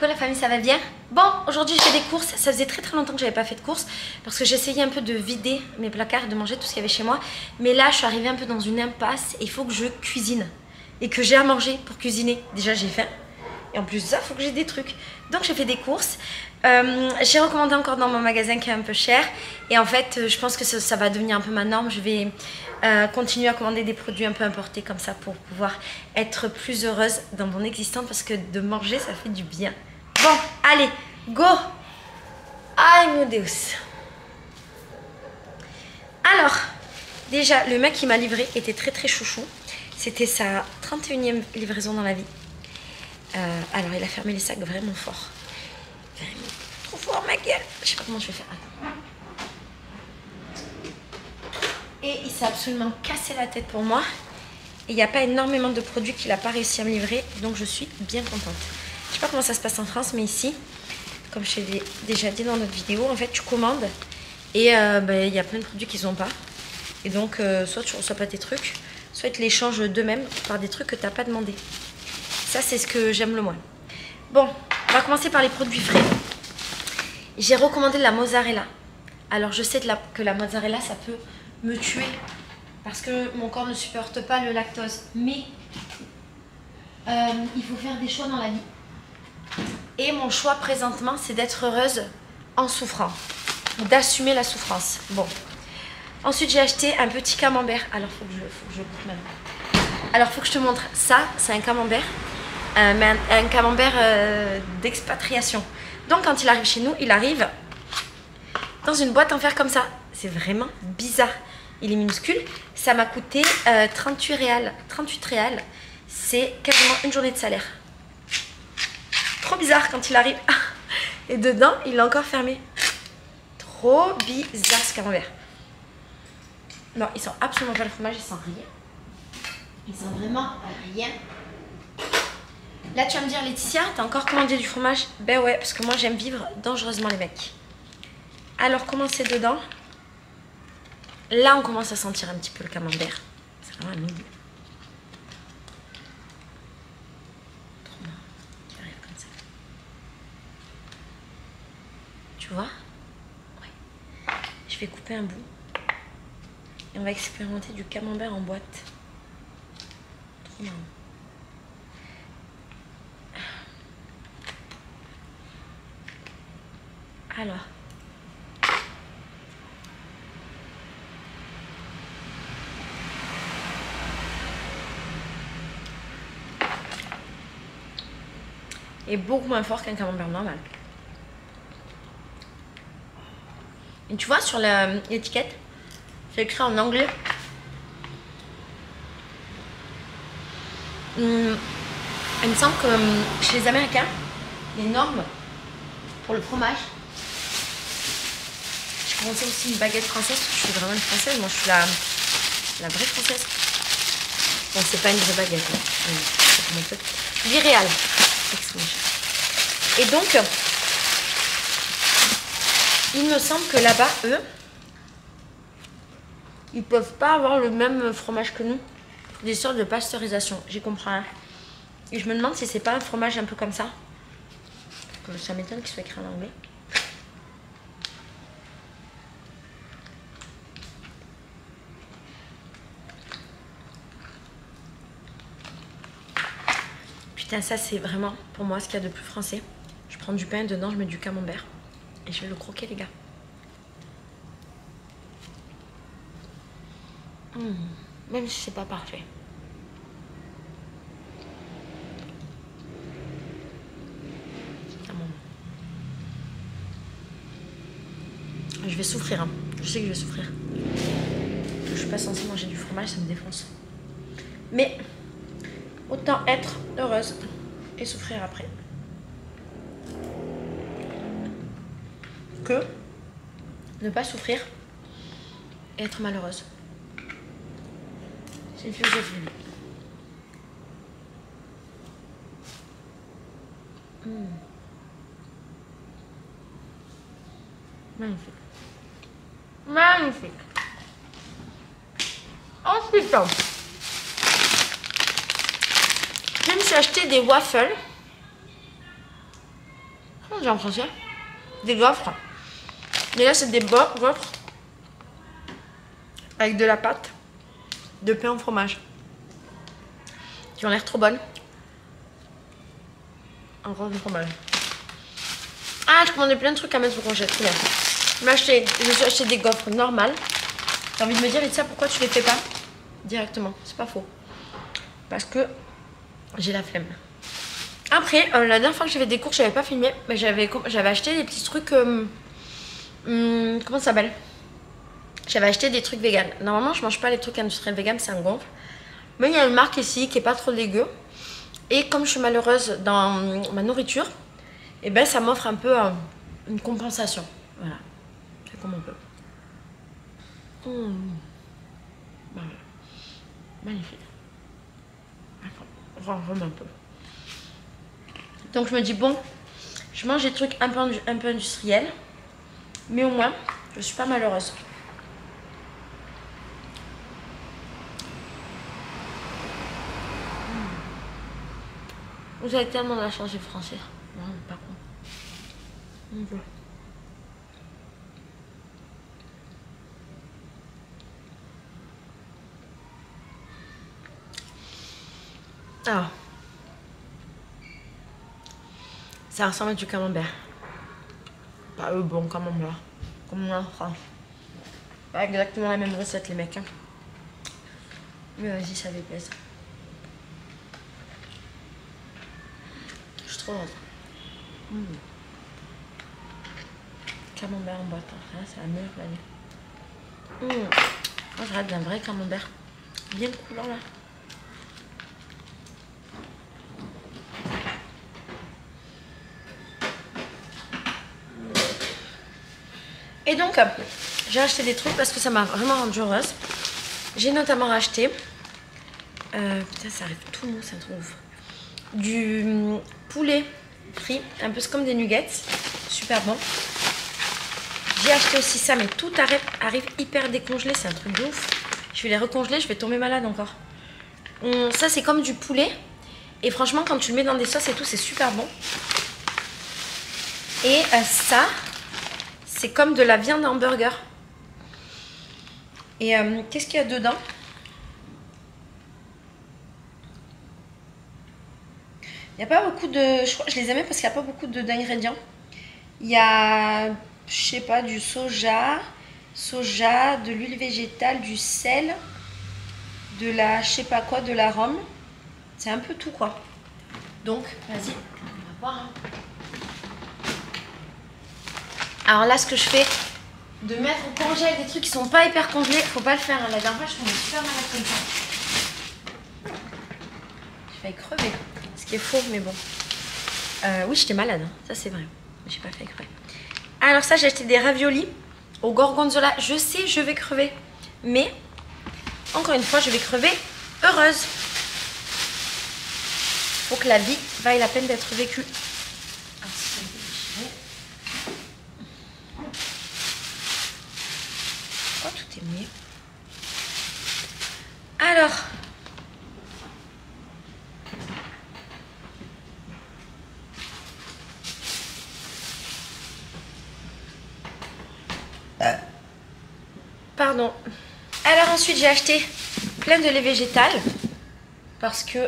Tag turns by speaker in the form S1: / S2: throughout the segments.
S1: Coucou la famille, ça va bien? Bon, aujourd'hui je fais des courses. Ça faisait très longtemps que j'avais pas fait de courses parce que j'essayais un peu de vider mes placards, de manger tout ce qu'il y avait chez moi. Mais là, je suis arrivée un peu dans une impasse et il faut que je cuisine et que j'ai à manger pour cuisiner. Déjà, j'ai faim et en plus de ça, il faut que j'ai des trucs. Donc, j'ai fait des courses. J'ai recommandé encore dans mon magasin qui est un peu cher et en fait, je pense que ça va devenir un peu ma norme. Je vais continuer à commander des produits un peu importés comme ça pour pouvoir être plus heureuse dans mon existence parce que de manger, ça fait du bien. Bon, allez, go! Ay, mon Deus! Alors, déjà, le mec qui m'a livré était très chouchou. C'était sa 31e livraison dans la vie. Alors, il a fermé les sacs vraiment fort. Vraiment trop fort, ma gueule. Je sais pas comment je vais faire. Attends. Et il s'est absolument cassé la tête pour moi. Et il n'y a pas énormément de produits qu'il n'a pas réussi à me livrer. Donc, je suis bien contente. Je sais pas comment ça se passe en France, mais ici, comme je t'ai déjà dit dans notre vidéo, en fait, tu commandes et il y a plein de produits qu'ils n'ont pas. Et donc, soit tu ne reçois pas tes trucs, soit ils te les changent d'eux-mêmes par des trucs que tu n'as pas demandé. Ça, c'est ce que j'aime le moins. Bon, on va commencer par les produits frais. J'ai recommandé de la mozzarella. Alors, je sais que la mozzarella, ça peut me tuer parce que mon corps ne supporte pas le lactose. Mais il faut faire des choix dans la vie. Et mon choix présentement, c'est d'être heureuse en souffrant, d'assumer la souffrance. Bon. Ensuite, j'ai acheté un petit camembert. Alors, faut que je coupe maintenant. Alors, faut que je te montre. Ça, c'est un camembert, mais un camembert d'expatriation. Donc, quand il arrive chez nous, il arrive dans une boîte en fer comme ça. C'est vraiment bizarre. Il est minuscule. Ça m'a coûté 38 réals. C'est quasiment une journée de salaire. Trop bizarre quand il arrive. Et dedans, il est encore fermé. Trop bizarre ce camembert. Non, ils sent absolument pas le fromage, ils sentent rien. Ils sentent vraiment rien. Là, tu vas me dire, Laetitia, t'as encore commandé du fromage? Ben ouais, parce que moi, j'aime vivre dangereusement les mecs. Alors, comment c'est dedans? Là, on commence à sentir un petit peu le camembert. C'est vraiment un milieu. Tu vois? Ouais. Je vais couper un bout. Et on va expérimenter du camembert en boîte. Trop marrant. Alors. Et beaucoup moins fort qu'un camembert normal. Et tu vois, sur l'étiquette, c'est écrit en anglais. Il me semble que chez les Américains, les normes pour le fromage. J'ai commencé aussi une baguette française, parce que je suis vraiment une française. Moi, je suis la vraie française. Bon, c'est pas une vraie baguette. Hein. L'irréal. Et donc, il me semble que là-bas, eux, ils peuvent pas avoir le même fromage que nous. Des sortes de pasteurisation, j'y comprends rien. Et je me demande si c'est pas un fromage un peu comme ça. Parce que ça m'étonne qu'il soit écrit en anglais. Putain, ça c'est vraiment pour moi ce qu'il y a de plus français. Je prends du pain, dedans je mets du camembert. Et je vais le croquer, les gars. Même si c'est pas parfait. C'est un moment. Je vais souffrir, hein. Je sais que je vais souffrir. Je suis pas censée manger du fromage, ça me défonce. Mais autant être heureuse et souffrir après. Que ne pas souffrir et être malheureuse. C'est une philosophie de vie. Magnifique. Magnifique. Ensuite, je me suis acheté des waffles Comment on dit en français? Des gaufres. Mais là, c'est des gaufres avec de la pâte de pain au fromage. Qui ont l'air trop bonnes. Encore du fromage. Ah, je commandais plein de trucs à mettre au congèle. Très bien. Je me suis acheté des gaufres normales. J'ai envie de me dire, Laetitia, pourquoi tu les fais pas directement? C'est pas faux. Parce que j'ai la flemme. Après, la dernière fois que j'avais des cours, j'avais pas filmé, mais j'avais acheté des petits trucs. Comment ça s'appelle? J'avais acheté des trucs vegan. Normalement, je mange pas les trucs industriels vegan, ça me gonfle. Mais il y a une marque ici qui est pas trop dégueu. Et comme je suis malheureuse dans ma nourriture, et ben ça m'offre un peu une compensation. Voilà. C'est comme on peut. Voilà. Magnifique. Attends, on remet un peu. Donc je me dis, bon, je mange des trucs un peu industriels, mais au moins, je suis pas malheureuse. Vous avez tellement de la chance des Français. Non, pas con. Mon Dieu. Alors. Ça ressemble à du camembert. Pas bon camembert. Comme on a en France. Pas exactement la même recette, les mecs. Hein. Mais vas-y, ça fait plaisir. Je suis trop heureuse. Camembert en boîte. Hein. C'est la meilleure de l'année. Moi, je rêve d'un vrai camembert. Bien coulant là. Et donc, j'ai acheté des trucs parce que ça m'a vraiment rendue heureuse. J'ai notamment racheté, putain ça arrive tout mou, c'est un truc ouf, du poulet frit, un peu comme des nuggets, super bon. J'ai acheté aussi ça, mais tout arrive hyper décongelé, c'est un truc de ouf. Je vais les recongeler, je vais tomber malade encore. Ça c'est comme du poulet, et franchement quand tu le mets dans des sauces et tout, c'est super bon. Et ça... c'est comme de la viande hamburger. Et qu'est-ce qu'il y a dedans? Il n'y a pas beaucoup de... Je crois que je les aimais parce qu'il n'y a pas beaucoup d'ingrédients. Il y a, je sais pas, du soja, de l'huile végétale, du sel, de la, je sais pas quoi, de l'arôme. C'est un peu tout quoi. Donc, vas-y, on va voir. Hein. Alors là, ce que je fais, de mettre au congèle des trucs qui sont pas hyper congelés, faut pas le faire. Hein. La dernière fois, je tombais super malade comme ça. J'ai failli crever. Ce qui est faux, mais bon. Oui, j'étais malade, hein. Ça c'est vrai. J'ai pas fait exprès. Alors ça, j'ai acheté des raviolis au gorgonzola. Je sais, je vais crever. Mais, encore une fois, je vais crever heureuse. Faut que la vie vaille la peine d'être vécue. Oh, tout est mouillé. Alors. Pardon. Alors ensuite, j'ai acheté plein de lait végétal. Parce que...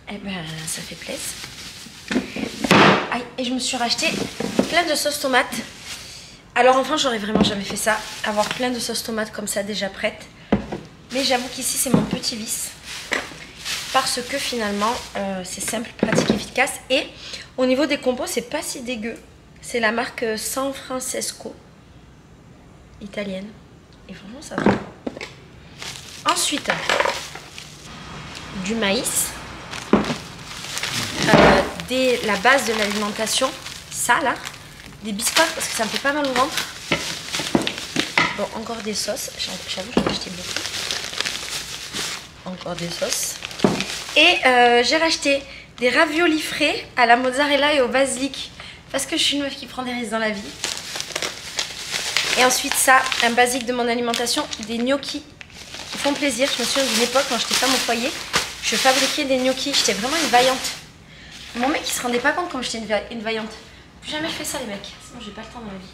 S1: eh ben, ça fait plaisir. Aïe, et je me suis racheté plein de sauces tomates. Alors enfin, j'aurais vraiment jamais fait ça, avoir plein de sauces tomates comme ça déjà prêtes. Mais j'avoue qu'ici c'est mon petit vice. Parce que finalement, c'est simple, pratique, efficace. Et au niveau des compos, c'est pas si dégueu. C'est la marque San Francesco, italienne. Et franchement, ça va. Ensuite, du maïs. La base de l'alimentation, ça là. Des biscottes parce que ça me fait pas mal au ventre. Bon, encore des sauces. J'avoue, j'en ai acheté beaucoup. Encore des sauces. Et j'ai racheté des raviolis frais à la mozzarella et au basilic. Parce que je suis une meuf qui prend des risques dans la vie. Et ensuite ça, un basique de mon alimentation, des gnocchis qui font plaisir. Je me souviens d'une époque quand j'étais femme au foyer, je fabriquais des gnocchis. J'étais vraiment une vaillante. Mon mec il se rendait pas compte comme j'étais une vaillante. Plus jamais je fais ça les mecs, sinon j'ai pas le temps dans la vie.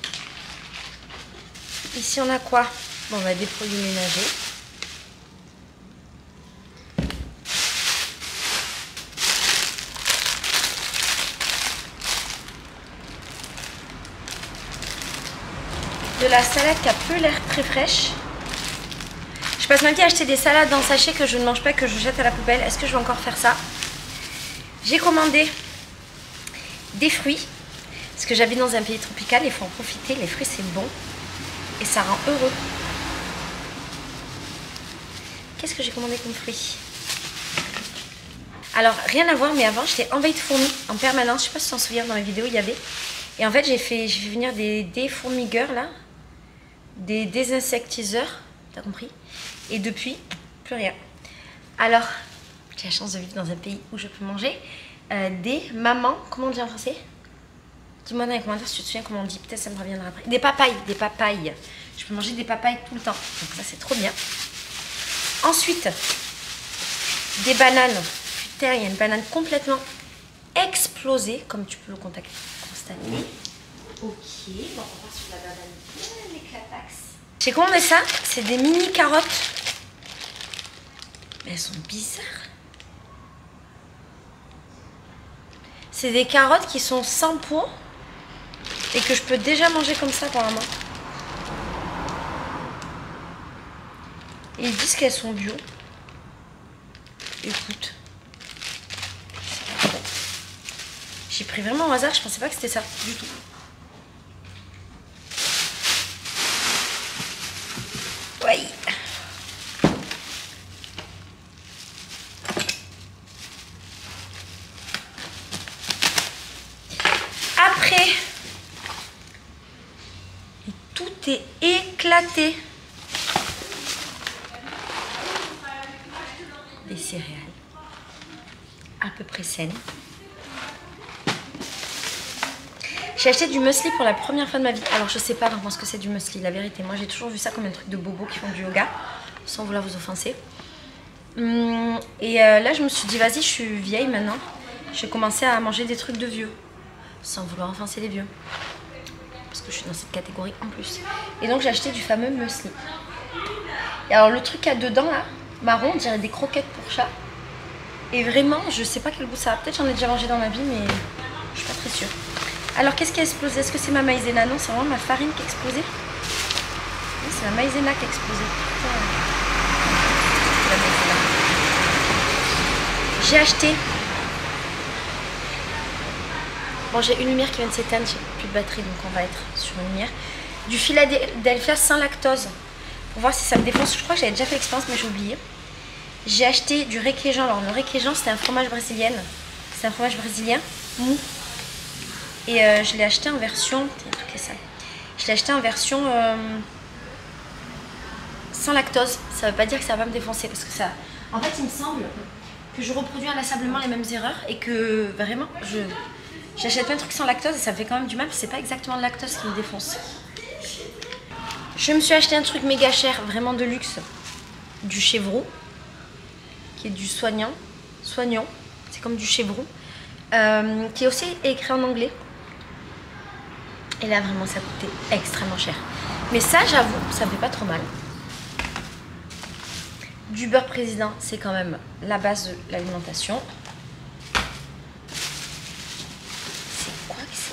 S1: Ici on a quoi? Bon, on a des produits ménagers. De la salade qui a peu l'air très fraîche. Je passe ma vie à acheter des salades en sachet que je ne mange pas, que je jette à la poubelle. Est-ce que je vais encore faire ça? J'ai commandé des fruits. Parce que j'habite dans un pays tropical, il faut en profiter. Les fruits, c'est bon. Et ça rend heureux. Qu'est-ce que j'ai commandé comme fruits? Alors, rien à voir, mais avant, j'étais envahie de fourmis en permanence. Je sais pas si tu t'en souviens, dans mes vidéos, il y avait. Et en fait, j'ai fait venir des défourmigueurs, là. Des désinsectiseurs. T'as compris? Et depuis, plus rien. Alors, j'ai la chance de vivre dans un pays où je peux manger des mamans. Comment on dit en français? Dis-moi dans les commentaires si tu te souviens comment on dit. Peut-être ça me reviendra après. Des papayes, des papayes. Je peux manger des papayes tout le temps. Donc ça, c'est trop bien. Ensuite, des bananes. Putain, il y a une banane complètement explosée, comme tu peux le constater. Ok, bon, on part sur la banane. L'éclataxe. J'ai commandé ça. C'est des mini carottes. Mais elles sont bizarres. C'est des carottes qui sont sans peau et que je peux déjà manger comme ça apparemment. Et ils disent qu'elles sont bio. Écoute. J'ai pris vraiment au hasard, je pensais pas que c'était ça du tout. Oui. Après, tout est éclaté. Des céréales à peu près saines. J'ai acheté du muesli pour la première fois de ma vie. Alors je sais pas vraiment ce que c'est du muesli, la vérité. Moi j'ai toujours vu ça comme un truc de bobos qui font du yoga, sans vouloir vous offenser. Et là je me suis dit vas-y, je suis vieille maintenant. Je vais commencer à manger des trucs de vieux, sans vouloir offenser les vieux. Parce que je suis dans cette catégorie en plus. Et donc j'ai acheté du fameux muesli. Et alors le truc qu'il y a dedans là, marron, on dirait des croquettes pour chat. Et vraiment, je sais pas quel goût ça a. Peut-être j'en ai déjà mangé dans ma vie, mais je suis pas très sûre. Alors qu'est-ce qui a explosé? Est-ce que c'est ma maïzena? Non, c'est vraiment ma farine qui a explosé. Oui, c'est la maïzena qui a explosé. C'est la maïzena. J'ai acheté. Bon, j'ai une lumière qui vient de s'éteindre, j'ai plus de batterie, donc on va être sur une lumière. Du Philadelphia sans lactose. Pour voir si ça me défonce. Je crois que j'avais déjà fait l'expérience, mais j'ai oublié. J'ai acheté du requesón. Alors le requesón, c'était un fromage brésilien. C'est un fromage brésilien mou. Et je l'ai acheté en version... Je l'ai acheté en version sans lactose. Ça veut pas dire que ça va me défoncer. Parce que ça... En fait, il me semble que je reproduis inlassablement les mêmes erreurs. Et que vraiment, j'achète plein de trucs sans lactose. Et ça me fait quand même du mal. C'est pas exactement le lactose qui me défonce. Je me suis acheté un truc méga cher, vraiment de luxe. Du Chevroux. Qui est du soignant. C'est comme du Chevroux. Qui est aussi écrit en anglais. Et là vraiment ça coûtait extrêmement cher. Mais ça j'avoue, ça me fait pas trop mal. Du beurre président, c'est quand même la base de l'alimentation. C'est quoi que c'est?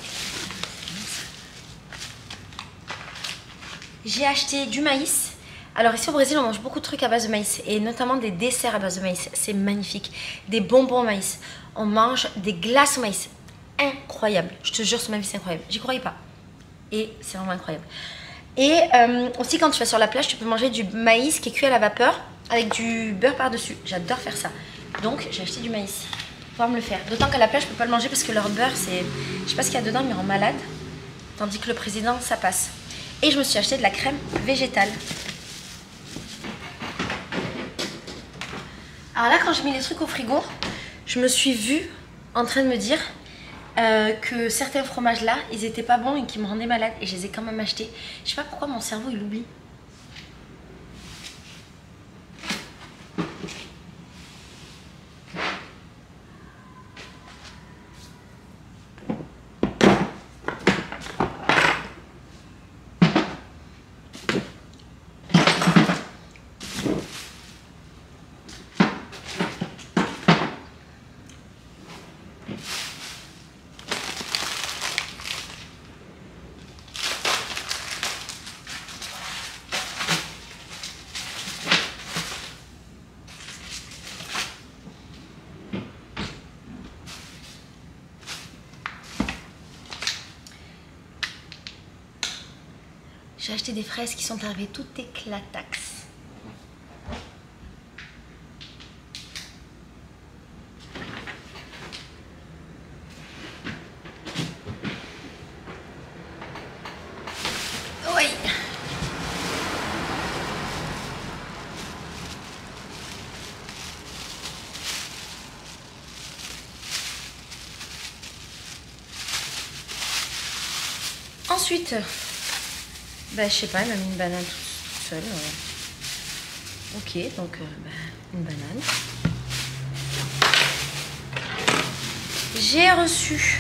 S1: J'ai acheté du maïs. Alors ici au Brésil on mange beaucoup de trucs à base de maïs. Et notamment des desserts à base de maïs. C'est magnifique. Des bonbons au maïs. On mange des glaces au maïs. Incroyable. Je te jure sur ma vie c'est incroyable. J'y croyais pas. Et c'est vraiment incroyable. Et aussi quand tu vas sur la plage, tu peux manger du maïs qui est cuit à la vapeur avec du beurre par-dessus. J'adore faire ça. Donc j'ai acheté du maïs pour pouvoir me le faire. D'autant qu'à la plage, je peux pas le manger parce que leur beurre, c'est... Je sais pas ce qu'il y a dedans, mais rend malade. Tandis que le président, ça passe. Et je me suis acheté de la crème végétale. Alors là, quand j'ai mis les trucs au frigo, je me suis vue en train de me dire... que certains fromages là, ils étaient pas bons et qui me rendaient malade et je les ai quand même achetés. Je sais pas pourquoi mon cerveau il oublie. J'ai acheté des fraises qui sont arrivées toutes éclatax. Oui. Ensuite, bah, je sais pas, elle m'a mis une banane toute seule. Ok, donc une banane. J'ai reçu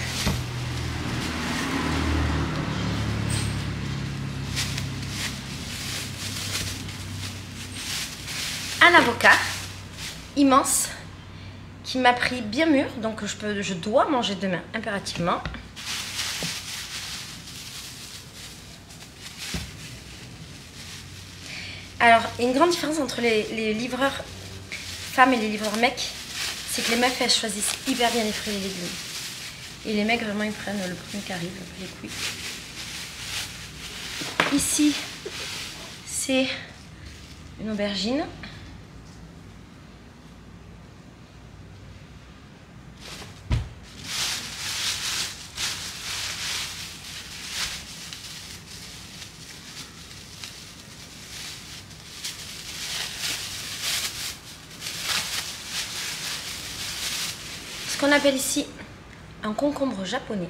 S1: un avocat immense qui m'a pris bien mûr, donc je dois manger demain impérativement. Alors, il y a une grande différence entre les livreurs femmes et les livreurs mecs, c'est que les meufs, elles choisissent hyper bien les fruits et les légumes. Et les mecs, vraiment, ils prennent le premier qui arrive, les couilles. Ici, c'est une aubergine. Ce qu'on appelle ici un concombre japonais,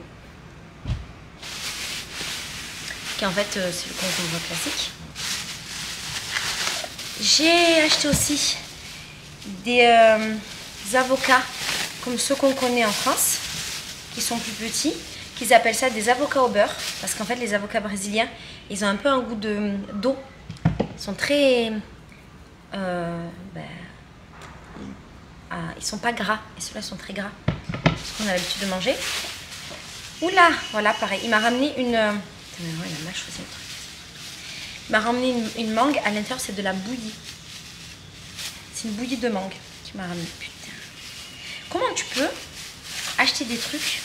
S1: qui en fait c'est le concombre classique. J'ai acheté aussi des avocats comme ceux qu'on connaît en France, qui sont plus petits, qu'ils appellent ça des avocats au beurre, parce qu'en fait les avocats brésiliens, ils ont un peu un goût d'eau, ils sont très... ils sont pas gras, et ceux-là sont très gras, ce qu'on a l'habitude de manger. Oula, voilà, pareil, il m'a ramené une... il a mal choisi le truc. Il m'a ramené une mangue, à l'intérieur c'est de la bouillie. C'est une bouillie de mangue qui m'a ramené, putain. Comment tu peux acheter des trucs?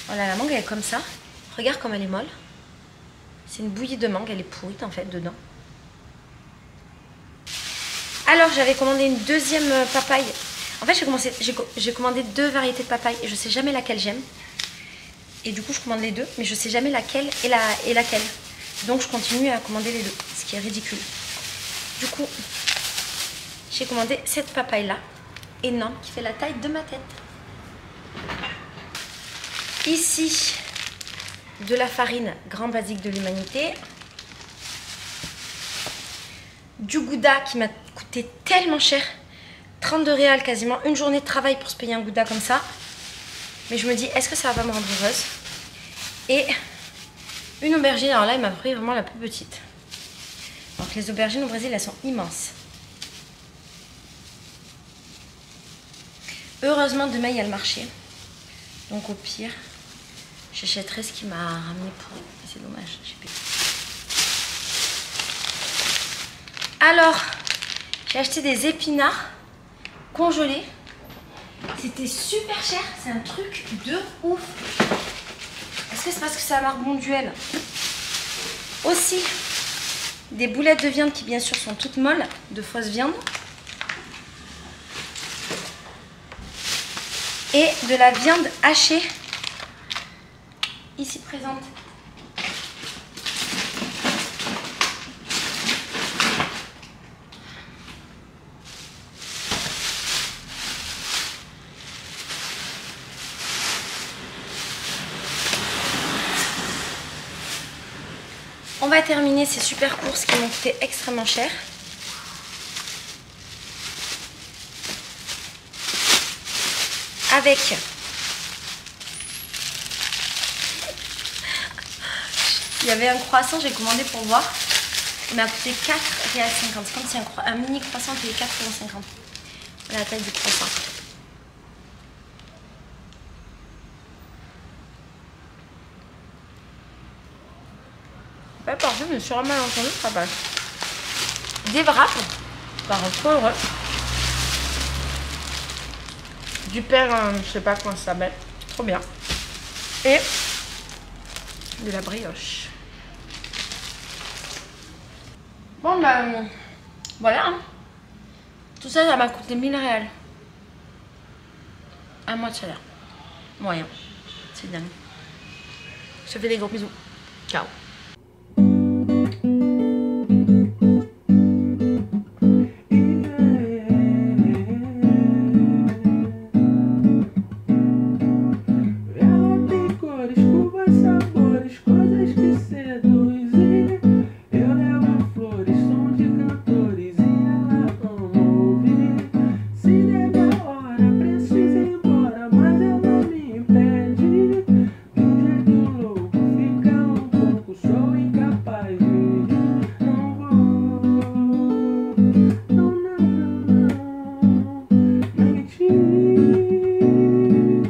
S1: Voilà, la mangue elle est comme ça, regarde comme elle est molle. C'est une bouillie de mangue, elle est pourrite en fait dedans. Alors, j'avais commandé une deuxième papaye. En fait, j'ai commandé 2 variétés de papaye et je sais jamais laquelle j'aime. Et du coup, je commande les 2, mais je sais jamais laquelle et laquelle. Donc, je continue à commander les 2, ce qui est ridicule. Du coup, j'ai commandé cette papaye-là, énorme, qui fait la taille de ma tête. Ici, de la farine, grand basique de l'humanité. Du gouda qui m'a coûté tellement cher, 32 réals, quasiment une journée de travail pour se payer un gouda comme ça. Mais je me dis, est-ce que ça va pas me rendre heureuse? Et une aubergine, alors là, il m'a pris vraiment la plus petite. Donc les aubergines au Brésil, elles sont immenses. Heureusement, demain, il y a le marché. Donc au pire, j'achèterai ce qui m'a ramené pour... C'est dommage, j'ai payé. Alors, j'ai acheté des épinards congelés. C'était super cher, c'est un truc de ouf. Est-ce que c'est parce que c'est à marque Bonduelle? Aussi, des boulettes de viande qui bien sûr sont toutes molles, de fausse viande. Et de la viande hachée, ici présente. On va terminer ces super courses qui m'ont coûté extrêmement cher. Avec il y avait un croissant, j'ai commandé pour voir. Il m'a coûté 4,50 $. C'est comme si un mini croissant payait 4,50 €. Voilà la taille du croissant. Pas parfait, mais sur un malentendu, ça passe. Des wraps, par trop heureux. Du pain, je sais pas comment ça s'appelle. Trop bien. Et de la brioche. Bon, bah, voilà. Hein. Tout ça, ça m'a coûté 1000 réals. Un mois de salaire. Moyen. C'est dingue. Je te fais des gros bisous. Ciao.